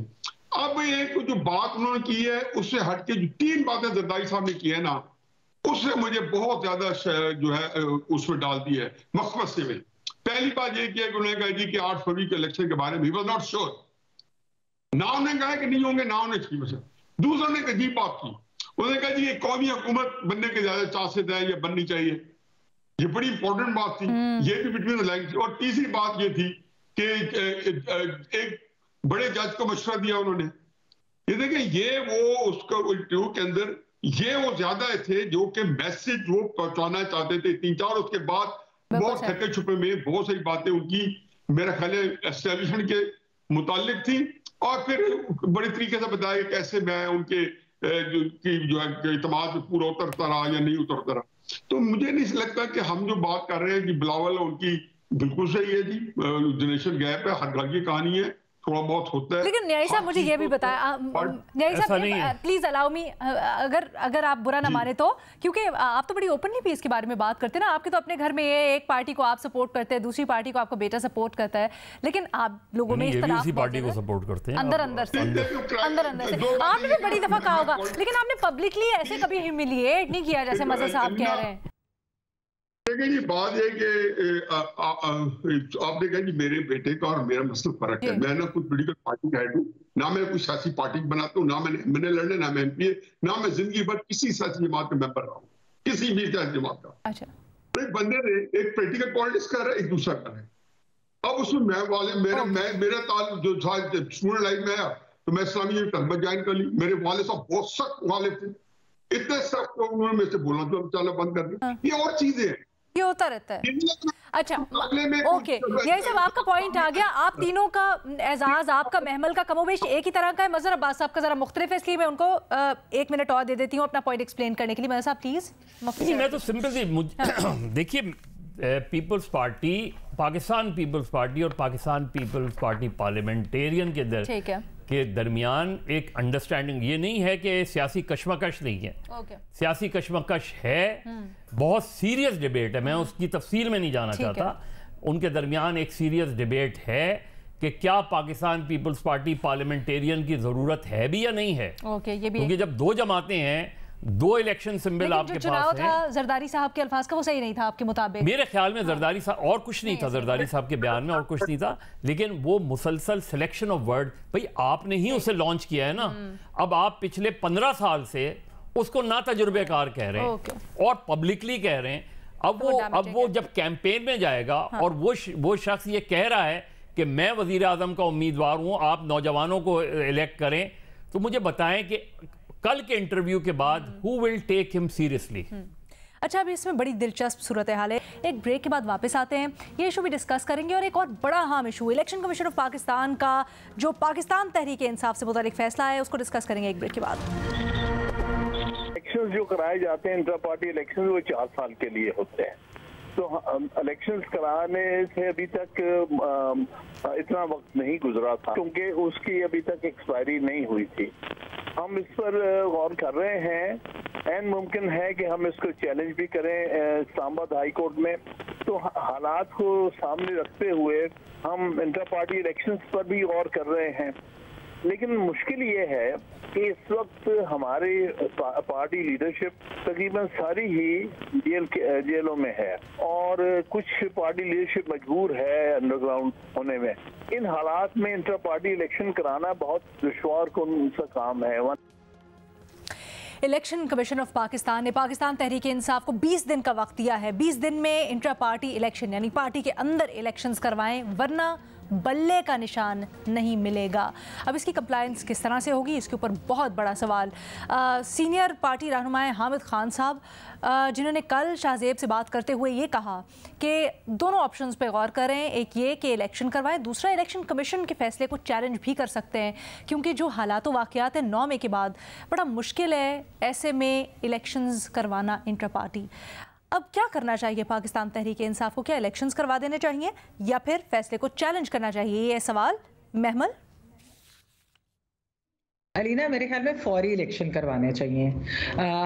अब एक जो बात उन्होंने की है उससे हटके जो 3 बातें जरदारी साहब ने की है ना, उससे मुझे बहुत ज्यादा जो है उसमें डाल दी है मखमत से में। पहली बात ये किया कि उन्होंने कहा जी कि 8 फरवरी के इलेक्शन के बारे में ही वाज नॉट श्योर, ना उन्होंने कहा कि नहीं होंगे, ना उन्होंने की। दूसरा ने एक अजीब बात की, उन्होंने कहा जी कौमी हुकूमत बनने के ज्यादा चांसेस है या बननी चाहिए, ये बड़ी इंपॉर्टेंट बात थी, ये भी बिटवीन द लाइन्स। और तीसरी बात ये थी कि एक बड़े जज को मशवरा दिया उन्होंने। ये देखें, ये वो उसका इंटरव्यू के अंदर ये वो ज्यादा थे जो कि मैसेज वो पहुंचाना चाहते थे। 3-4 उसके बाद बहुत थके छुपे में बहुत सारी बातें उनकी मेरा ख्याल है एस्टेब्लिशमेंट के मुतालिक थी, और फिर बड़े तरीके से बताया कैसे मैं उनके जो है इत्मीनान पे पूरा उतरता रहा या नहीं उतरता रहा। तो मुझे नहीं लगता कि हम जो बात कर रहे हैं कि बिलावल उनकी बिल्कुल सही है जी, जनरेशन गैप है, हर घर की कहानी है, थोड़ा बहुत होता है। लेकिन न्यायी साहब मुझे ये भी बताया, न्यायी साहब प्लीज अलाउ मी, अगर आप बुरा ना माने तो, क्योंकि आप तो बड़ी ओपनली भी इसके बारे में बात करते हैं ना, आपके तो अपने घर में ये एक पार्टी को आप सपोर्ट करते हैं, दूसरी पार्टी को आपका बेटा सपोर्ट करता है, लेकिन आप लोगों में इस तरह उसी पार्टी को सपोर्ट करते हैं अंदर अंदर से आपने भी बड़ी दफा कहा होगा, लेकिन आपने पब्लिकली ऐसे कभी ह्यूमिलिएट नहीं किया जैसे मज़हर साहब कह रहे हैं। देखिए, ये बात है कि आपने कहा कि मेरे बेटे का और मेरा मसल फर्क है। मैं ना कोई पॉलिटिकल पार्टी का हेड हूँ, ना मैं कोई सियासी पार्टी बनाता हूँ, ना मैंने लड़ने, ना मैं एमपी, ना मैं जिंदगी भर किसी सियासी जमात का मेंबर रहा हूँ, किसी भी सियासी जमात का। अच्छा, एक बंदे ने एक पॉलिटिकल पॉलिटिक्स कर रहा है, एक दूसरा कर रहा है। अब उसमें मेरा ताल्लुक जो था स्टूडेंट लाइफ में आया तो मैं इस्लामी तलबा ज्वाइन कर ली। मेरे वाले साहब बहुत सख्त वाले थे, इतने सख्त उन्होंने मेरे से बोलना तो चलो बंद कर दी। ये और चीजें हैं, ये होता रहता है। अच्छा, ओके, यही सब आपका पॉइंट आ गया। आप तीनों का एजाज, आपका महमल का कमोबेश एक ही तरह का है, मज़हर अब्बास साहब का जरा मुख्तलिफ है, इसलिए मैं उनको 1 मिनट और दे देती हूँ अपना पॉइंट एक्सप्लेन करने के लिए। मज़हर साहब प्लीज। मैं तो सिंपल सी देखिए, Peoples Party, Pakistan Peoples Party और पाकिस्तान पीपल्स पार्टी पार्लियामेंटेरियन के अंदर के दरमियान एक अंडरस्टैंडिंग ये नहीं है कि सियासी कशमकश नहीं है। सियासी कशमकश है, बहुत सीरियस डिबेट है, मैं उसकी तफसील में नहीं जाना चाहता। उनके दरमियान एक सीरियस डिबेट है कि क्या पाकिस्तान पीपल्स पार्टी पार्लियामेंटेरियन की ज़रूरत है भी या नहीं है। क्योंकि जब 2 जमातें हैं, 2 इलेक्शन सिंबल आपके पास है। जरदारी साहब के अल्फाज का वो सही नहीं था आपके मुताबिक? मेरे ख्याल में जरदारी साहब, और कुछ नहीं था जरदारी साहब के बयान में, और कुछ नहीं था, लेकिन वो मुसलसल सिलेक्शन ऑफ वर्ड, भाई आपने ही उसे लॉन्च किया है ना। अब आप पिछले 15 साल से उसको ना तजुर्बेकार कह रहे हैं और पब्लिकली कह रहे हैं। अब वो जब कैंपेन में जाएगा और वो शख्स ये कह रहा है कि मैं वजीर आजम का उम्मीदवार हूं, आप नौजवानों को इलेक्ट करें, तो मुझे बताएं कि कल के इंटरव्यू के बाद who will take him seriously. अच्छा, अभी इसमें बड़ी दिलचस्प सूरत हाल है। एक ब्रेक के बाद वापस आते हैं, ये इशू भी डिस्कस करेंगे, और एक और बड़ा अहम issue election commission of Pakistan का जो पाकिस्तान तहरीक इंसाफ से मुतालिक फैसला है, उसको डिस्कस करेंगे एक ब्रेक के बाद। इलेक्शन जो कराए जाते हैं इंटर पार्टी इलेक्शन, वो 4 साल के लिए होते हैं। तो इलेक्शंस कराने से अभी तक इतना वक्त नहीं गुजरा था, क्योंकि उसकी अभी तक एक्सपायरी नहीं हुई थी। हम इस पर गौर कर रहे हैं, एंड मुमकिन है कि हम इसको चैलेंज भी करें इस्लामाबाद हाई कोर्ट में। तो हालात को सामने रखते हुए हम इंटर पार्टी इलेक्शंस पर भी गौर कर रहे हैं। लेकिन मुश्किल ये है कि इस वक्त हमारी पार्टी लीडरशिप तकरीबन सारी ही जेलों में है और कुछ पार्टी लीडरशिप मजबूर है अंडरग्राउंड होने में। इन हालात में इंटर पार्टी इलेक्शन कराना बहुत दुश्वार कौन सा काम है। इलेक्शन कमीशन ऑफ पाकिस्तान ने पाकिस्तान तहरीक इंसाफ को 20 दिन का वक्त दिया है। 20 दिन में इंट्रा पार्टी इलेक्शन यानी पार्टी के अंदर इलेक्शंस करवाएं, वरना बल्ले का निशान नहीं मिलेगा। अब इसकी कंप्लायंस किस तरह से होगी, इसके ऊपर बहुत बड़ा सवाल। सीनियर पार्टी रहनुमाए हामिद खान साहब, जिन्होंने कल शाहजेब से बात करते हुए ये कहा कि दोनों ऑप्शंस पे गौर करें, एक ये कि इलेक्शन करवाएं, दूसरा इलेक्शन कमीशन के फैसले को चैलेंज भी कर सकते हैं, क्योंकि जो हालात वाक़यात हैं 9 मई के बाद बड़ा मुश्किल है ऐसे में इलेक्शंस करवाना इंट्रा पार्टी। अब क्या करना चाहिए पाकिस्तान तहरीक इंसाफ को? क्या इलेक्शंस करवा देने चाहिए या फिर फैसले को चैलेंज करना चाहिए? ये सवाल महमल। अलीना, मेरे ख्याल में फौरी इलेक्शन करवाने चाहिए।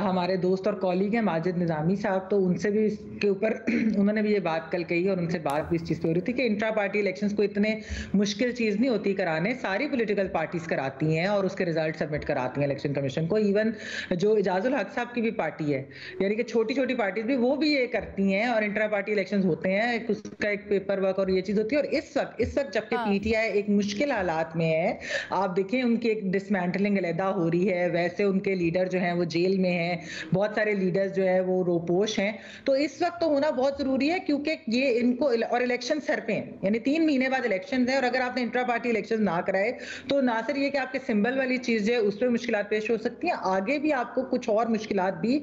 हमारे दोस्त और कॉलीग हैं माजिद निज़ामी साहब, तो उनसे भी इसके ऊपर उन्होंने भी ये बात कल कही और उनसे बात भी इस चीज़ पे हो रही थी कि इंट्रा पार्टी इलेक्शंस को इतने मुश्किल चीज़ नहीं होती कराने, सारी पॉलिटिकल पार्टीज कराती हैं और उसके रिजल्ट सबमिट कराती हैं इलेक्शन कमीशन को। इवन जो इजाजुल हक साहब की भी पार्टी है, यानी कि छोटी छोटी पार्टीज भी वो भी ये करती हैं और इंट्रा पार्टी इलेक्शन होते हैं, उसका एक पेपर वर्क और ये चीज़ होती है। और इस वक्त जबकि PTI एक मुश्किल हालात में है, आप देखें उनकी एक डिसमेंटलिंग अलहदा हो रही है, वैसे उनके लीडर जो हैं वो जेल में हैं, बहुत सारे लीडर्स जो है वो रोपोश हैं। तो इस वक्त तो होना बहुत जरूरी है, क्योंकि ये इनको और इलेक्शन सर पे हैं, यानी 3 महीने बाद इलेक्शन है और अगर आपने इंट्रा पार्टी इलेक्शन ना कराए तो ना सिर्फ ये कि आपके सिंबल वाली चीज है उस पर मुश्किल पेश हो सकती हैं, आगे भी आपको कुछ और मुश्किल भी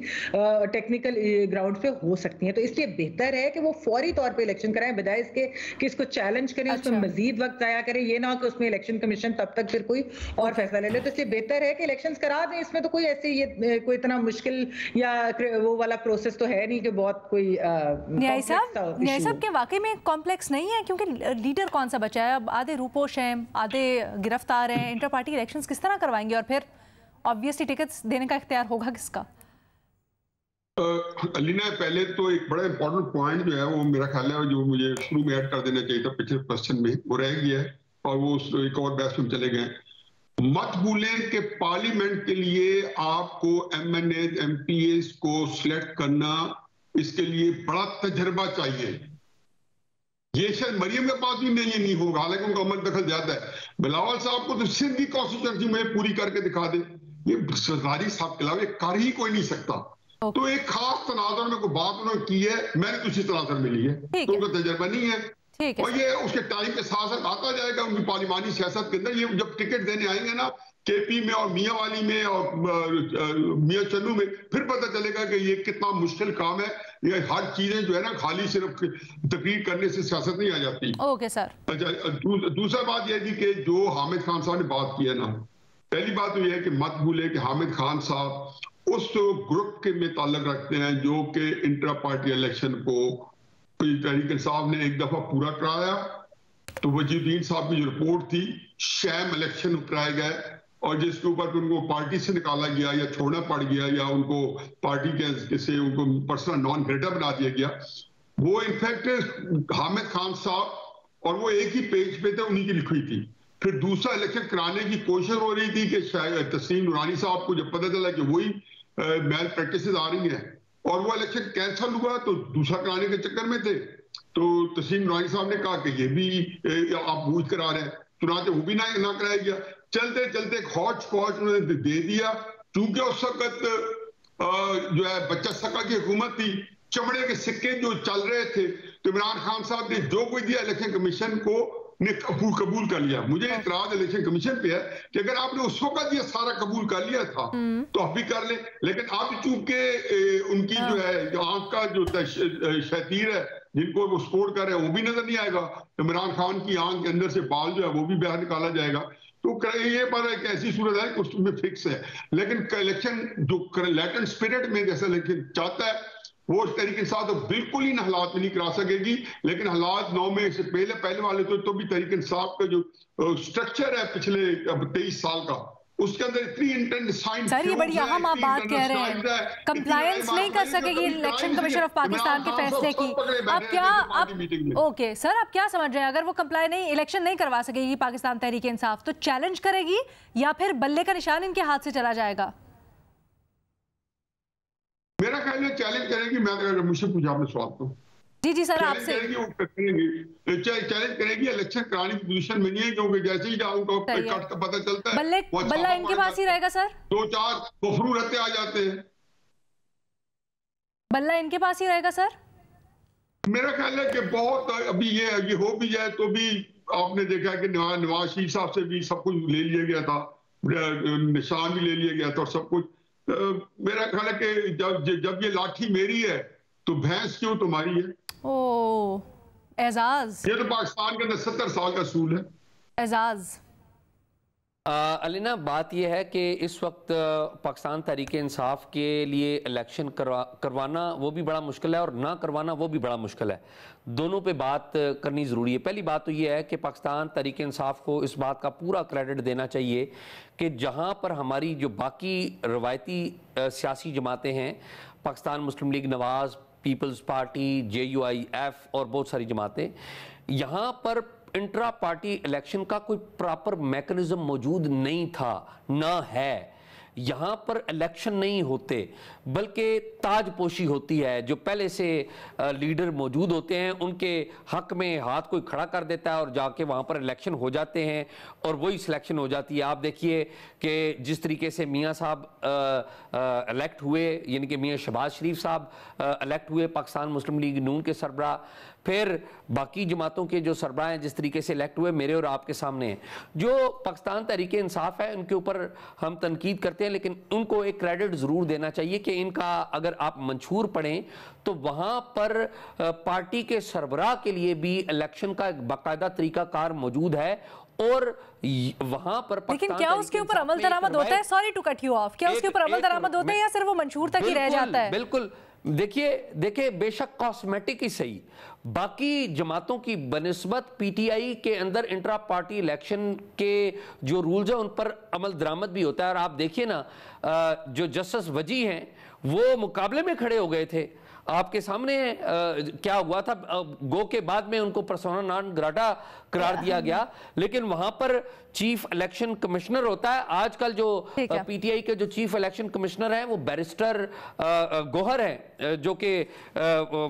टेक्निकल ग्राउंड पे हो सकती हैं। तो इसलिए बेहतर है कि वो फौरी तौर पर इलेक्शन कराएं, बजाय इसके कि इसको चैलेंज करें, उसमें मजीद वक्त जाया करें। ये ना हो कि उसमें इलेक्शन कमीशन तब तक फिर कोई और फैसला ले ले। तो इसलिए बेहतर है कि इलेक्शंस करा दें। इसमें तो कोई ऐसे ये कोई इतना मुश्किल या वो वाला प्रोसेस तो है नहीं कि बहुत कोई न्याय साहब के वाकई में कॉम्प्लेक्स नहीं है, क्योंकि लीडर कौन सा बचा है? अब आधे रूपोश हैं, आधे गिरफ्तार हैं। इंटर पार्टी इलेक्शंस किस तरह करवाएंगे और फिर ऑब्वियसली टिकट्स देने का इख्तियार होगा किसका? अलीना, पहले तो एक बड़ा इंपॉर्टेंट पॉइंट जो है वो मेरा ख्याल है जो मुझे शुरू में ऐड कर देना चाहिए था पिछले क्वेश्चन में, वो रह गया है और वो एक और बहस में चले गए। मत भूलें कि पार्लियामेंट के लिए आपको MNA MPs को सिलेक्ट करना, इसके लिए बड़ा तजर्बा चाहिए। ये शायद मरियम के पास भी नहीं होगा, हालांकि उनका अमल दखल ज्यादा है। बिलावल साहब को तो सिंधी कॉन्स्टिट्यूंसी में पूरी करके दिखा दे, ये सरदारी साहब के अलावा कर ही कोई नहीं सकता। तो एक खास तनाजुर में कोई बात उन्होंने की है, मैंने तो उसी तनाजुर में ली है, तो उनका तजर्बा नहीं है। और ये उसके टाइम के साथ साथ आता जाएगा उनकी पार्लिमानी सियासत के अंदर। ये जब टिकट देने आएंगे ना KP में और मियां वाली में और मियां चन्नू में, फिर पता चलेगा कि ये कितना मुश्किल काम है। ये हर चीजें जो है ना खाली सिर्फ तकरीर करने से सियासत नहीं आ जाती। Okay sir. अच्छा, दूसरा बात यह थी कि जो हामिद खान साहब ने बात की है ना, पहली बात तो यह है कि मत भूले कि हामिद खान साहब उस ग्रुप के में ताल्लुक रखते हैं जो कि इंट्रा पार्टी इलेक्शन को तहरीक इंसाफ ने एक दफा पूरा कराया। तो वजीउद्दीन साहब की जो रिपोर्ट थी, शैम इलेक्शन कराए गए और जिसके ऊपर उनको पार्टी से निकाला गया या छोड़ना पड़ गया या उनको पार्टी के से उनको पर्सनल नॉन ग्रेटर बना दिया गया। वो इनफैक्ट हामिद खान साहब और वो एक ही पेज पे थे, उन्हीं की लिखी थी। फिर दूसरा इलेक्शन कराने की कोशिश हो रही थी कि तस्नीम नूरानी साहब को जब पता चला कि वही मैल प्रैक्टिस आ रही है और वो इलेक्शन कैंसिल हुआ, तो दूसरा कराने के चक्कर में थे। तो तस्नीम नूरानी साहब ने कहा कि ये भी आप बूझ करा रहे हैं, चुनाचे वो भी ना कराया गया। चलते चलते हौच पौच उन्होंने दे दिया, क्योंकि उस वक्त जो है बच्चा सका की हुकूमत थी, चमड़े के सिक्के जो चल रहे थे। तो इमरान खान साहब ने जो कुछ दिया इलेक्शन कमीशन को ने कबूल कर लिया। मुझे इतराज इलेक्शन कमीशन पे है कि अगर आपने उस वक्त ये सारा कबूल कर लिया था तो आप भी कर ले, लेकिन अब चूंकि उनकी जो है आंख का जो शतीर है जिनको वो सपोर्ट कर रहे हैं वो भी नजर नहीं आएगा, इमरान खान की आंख के अंदर से बाल जो है वो भी बाहर निकाला जाएगा। तो ये पर एक ऐसी सूरत है कि उसमें फिक्स है। लेकिन इलेक्शन जो लेटेंट स्पिरिट में जैसा इलेक्शन चाहता है वो तहरीक इंसाफ तो बिल्कुल इन हालात में नहीं करा सकेगी, लेकिन हालात 9 मई से पहले वाले तो भी तहरीक इंसाफ का जो स्ट्रक्चर है पिछले 23 साल का, उसके अंदर इतनी इंटेंट साइन। सर ये बड़ी अहम आप बात कह रहे हैं, कंप्लायंस नहीं कर सकेगी इलेक्शन कमीशन ऑफ पाकिस्तान के फैसले की। अब क्या आप ओके सर, आप क्या समझ रहे हैं, अगर वो कंप्लाई नहीं, इलेक्शन नहीं करवा सकेगी पाकिस्तान तहरीक इंसाफ, तो चैलेंज करेगी या फिर बल्ले का निशान इनके हाथ से चला जाएगा? मेरा ख्याल है चैलेंज करेगी। मैं अगर मुझसे पूछा आपने सवाल तो जी सर आपसे चैलेंज करेगी। इलेक्शन कराने की पोजीशन में नहीं है, क्योंकि जैसे ही कट का पता चलता है बल्ला इनके पास ही रहेगा सर। 2-4 खुफरू रहते आ जाते हैं, बल्ला इनके पास ही रहेगा सर। मेरा ख्याल है कि बहुत अभी ये हो भी जाए तो भी आपने देखा कि नवाज शरीफ साहब से भी सब कुछ ले लिया गया था, निशान भी ले लिया गया था और सब कुछ। मेरा ख्याल है कि जब ये लाठी मेरी है तो भैंस क्यों तुम्हारी है। ओ एजाज, ये तो पाकिस्तान के अंदर 70 साल का असूल है। एजाज अलीना, बात यह है कि इस वक्त पाकिस्तान तहरीक इंसाफ के लिए इलेक्शन करवाना वो भी बड़ा मुश्किल है और ना करवाना वो भी बड़ा मुश्किल है। दोनों पे बात करनी ज़रूरी है। पहली बात तो ये है कि पाकिस्तान तहरीक इंसाफ को इस बात का पूरा क्रेडिट देना चाहिए कि जहाँ पर हमारी जो बाकी रवायती सियासी जमातें हैं, पाकिस्तान मुस्लिम लीग नवाज, पीपल्स पार्टी, JUIF और बहुत सारी जमातें, यहाँ पर इंट्रा पार्टी इलेक्शन का कोई प्रॉपर मैकेनिज्म मौजूद नहीं था, ना है। यहाँ पर इलेक्शन नहीं होते बल्कि ताजपोशी होती है। जो पहले से लीडर मौजूद होते हैं उनके हक में हाथ कोई खड़ा कर देता है और जाके वहाँ पर इलेक्शन हो जाते हैं और वही सिलेक्शन हो जाती है। आप देखिए कि जिस तरीके से मियाँ साहब इलेक्ट हुए, यानी कि मियाँ शहबाज शरीफ साहब इलेक्ट हुए पाकिस्तान मुस्लिम लीग नून के सरबराह, फिर बाकी जमातों के जो सरबराह हैं जिस तरीके से इलेक्ट हुए मेरे और आपके सामने हैं। जो पाकिस्तान तहरीक इंसाफ है उनके ऊपर हम तनकीद करते हैं, लेकिन उनको एक क्रेडिट ज़रूर देना चाहिए कि इनका अगर आप मंशूर पढ़ें तो वहाँ पर पार्टी के सरबराह के लिए भी इलेक्शन का एक बाकायदा तरीकाकार मौजूद है और वहां पर। लेकिन क्या उसके ऊपर अमल दरामद होता है? Sorry to cut you off, क्या उसके ऊपर अमल दरामद होता है या सिर्फ वो मंशूर तक ही रह जाता है? बिल्कुल, देखिए बेशक कॉस्मेटिक ही सही, बाकी जमातों की बनिस्बत PTI के अंदर इंट्रा पार्टी इलेक्शन के जो रूल्स हैं उन पर अमल दरामद भी होता है। और आप देखिए ना, जो जस्टिस वजी हैं वो मुकाबले में खड़े हो गए थे, आपके सामने क्या हुआ था। गो के बाद में उनको पर्सोना नॉन ग्राटा करार दिया गया, लेकिन वहां पर चीफ इलेक्शन कमिश्नर होता है। आजकल जो PTI के जो चीफ इलेक्शन कमिश्नर हैं वो बैरिस्टर गोहर हैं, जो कि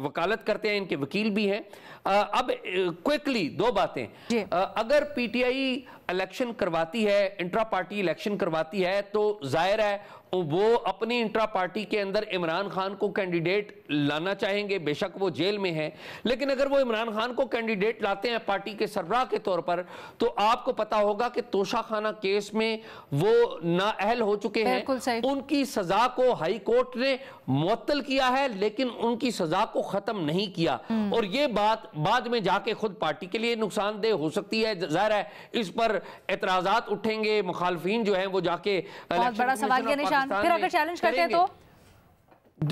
वकालत करते हैं, इनके वकील भी हैं। अब क्विकली दो बातें, अगर PTI इलेक्शन करवाती है, इंट्रा पार्टी इलेक्शन करवाती है, तो जाहिर है वो अपनी इंट्रा पार्टी के अंदर इमरान खान को कैंडिडेट लाना चाहेंगे, बेशक वो जेल में है, लेकिन अगर वो इमरान खान को कैंडिडेट लाते हैं पार्टी के सरबराह के तौर पर, तो आपको पता होगा कि तोशाखाना केस में वो नाअहल हो चुके हैं। उनकी सजा को हाई कोर्ट ने मुअत्तल किया है, लेकिन उनकी सजा को खत्म नहीं किया, और ये बात बाद में जाके खुद पार्टी के लिए नुकसानदेह हो सकती है। जाहिर है इस पर एतराजात उठेंगे, मुखालफिन जो है वो जाके बहुत बड़ा सवाल के निशान। फिर अगर चैलेंज करते हैं तो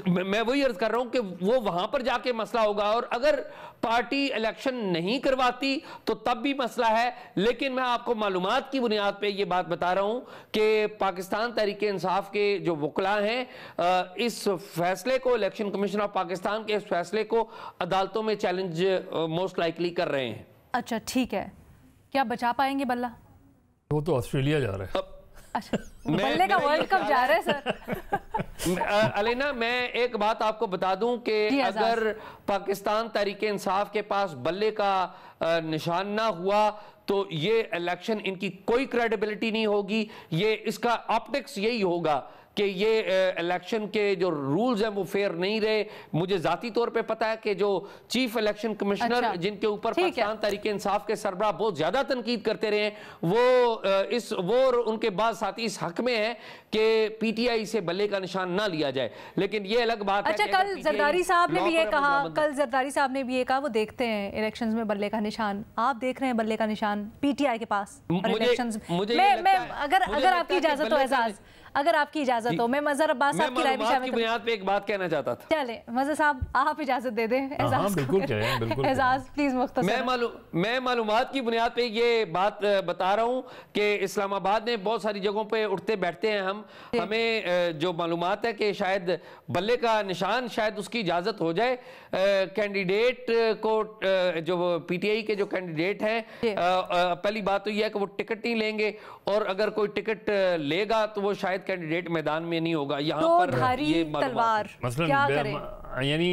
मैं वही अर्ज कर रहा हूं कि वो वहां पर जाके मसला होगा, और अगर पार्टी इलेक्शन नहीं करवाती तो तब भी मसला है। लेकिन मैं आपको मालूमात की बुनियाद पे ये बात बता रहा हूं कि पाकिस्तान तहरीक इंसाफ के जो वकला हैं इस फैसले को, इलेक्शन कमीशन ऑफ पाकिस्तान के इस फैसले को अदालतों में चैलेंज मोस्ट लाइकली कर रहे हैं। अच्छा ठीक है, क्या बचा पाएंगे बल्ला? वो तो ऑस्ट्रेलिया जा रहा है। अच्छा, बल्ले का वर्ल्ड कप जा रहा है सर। अलीना, मैं एक बात आपको बता दूं कि अगर पाकिस्तान तहरीक इंसाफ के पास बल्ले का निशान ना हुआ तो ये इलेक्शन इनकी कोई क्रेडिबिलिटी नहीं होगी। ये इसका ऑप्टिक्स यही होगा कि ये इलेक्शन के जो रूल्स हैं वो फेयर नहीं रहे। मुझे जाती तौर पे पता है कि जो चीफ इलेक्शन कमिश्नर जिनके ऊपर पाकिस्तान तहरीक इंसाफ के सरबराह बहुत ज्यादा तनकीद करते रहे, वो उनके बाद साथी इस हक में है कि PTI से बल्ले का निशान ना लिया जाए। लेकिन ये अलग बात है। अच्छा, कल जरदारी साहब ने भी ये कहा, वो देखते हैं इलेक्शंस में बल्ले का निशान। आप देख रहे हैं बल्ले का निशान PTI के पास इलेक्शंस में? अगर आपकी इजाजत हो एजाज, अगर आपकी इजाजत हो। मैं मजहर अब्बास साहब की राय भी शामिल बुनियाद पे एक बात कहना चाहता था। चले मजहर साहब आप इजाजत दे दें। एजाज प्लीज मुख्तसर। मैं मालूमात की बुनियाद पे ये बात बता रहा हूँ कि इस्लामाबाद में बहुत सारी जगहों पे उठते बैठते हैं हम, हमें जो मालूमात है कि शायद बल्ले का निशान शायद उसकी इजाजत हो जाए। कैंडिडेट को जो पीटीआई के जो कैंडिडेट हैं, पहली बात तो यह है कि वो टिकट नहीं लेंगे, और अगर कोई टिकट लेगा तो वो शायद कैंडिडेट मैदान में नहीं होगा। यहाँ पर ये तलवार क्या करें? यानी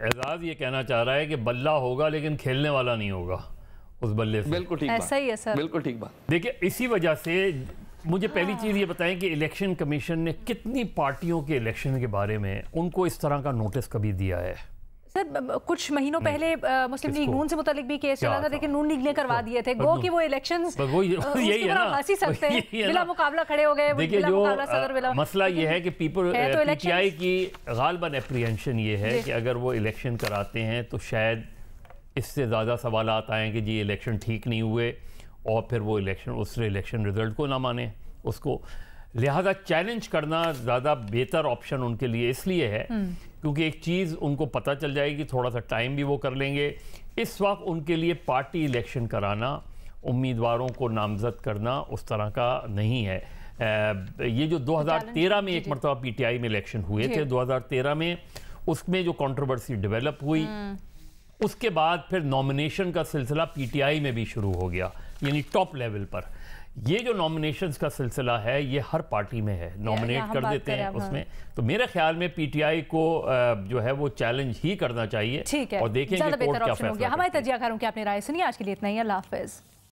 एजाज ये कहना चाह रहा है कि बल्ला होगा लेकिन खेलने वाला नहीं होगा उस बल्ले से। बिल्कुल ठीक ऐसा ही है सर, बिल्कुल ठीक बात। देखिए इसी वजह से मुझे पहली चीज़ ये बताएं कि इलेक्शन कमीशन ने कितनी पार्टियों के इलेक्शन के बारे में उनको इस तरह का नोटिस कभी दिया है? सर कुछ महीनों पहले मुस्लिम लीग नून से मुतालिक भी केस चला था, लेकिन नून लीग ने करवा दिए थे। गो कि वो इलेक्शंस यही है ना, हंसी सकते हैं, बिला मुकाबला खड़े हो गए। देखिए जो मसला ये है कि पीटीआई की गालिबन एप्रीहेंशन ये है कि अगर वो इलेक्शन कराते हैं तो शायद इससे ज़्यादा सवाल आए कि जी इलेक्शन ठीक नहीं हुए, और फिर वो इलेक्शन रिजल्ट को ना माने उसको। लिहाजा चैलेंज करना ज़्यादा बेहतर ऑप्शन उनके लिए इसलिए है क्योंकि एक चीज़ उनको पता चल जाएगी, थोड़ा सा टाइम भी वो कर लेंगे। इस वक्त उनके लिए पार्टी इलेक्शन कराना, उम्मीदवारों को नामजद करना उस तरह का नहीं है। ये जो 2013 में एक मरतबा पीटीआई में इलेक्शन हुए थे, 2013 में उसमें जो कंट्रोवर्सी डेवलप हुई, उसके बाद फिर नॉमिनेशन का सिलसिला पीटीआई में भी शुरू हो गया, यानी टॉप लेवल पर। ये जो नॉमिनेशंस का सिलसिला है ये हर पार्टी में है, नॉमिनेट कर देते हैं उसमें। तो मेरे ख्याल में पीटीआई को जो है वो चैलेंज ही करना चाहिए, ठीक है, और देखेंगे कोर्ट क्या फैसला करती है। हमारे तजिया कारों की आपने राय सुनी। आज के लिए इतना ही, अल्लाह हाफिज।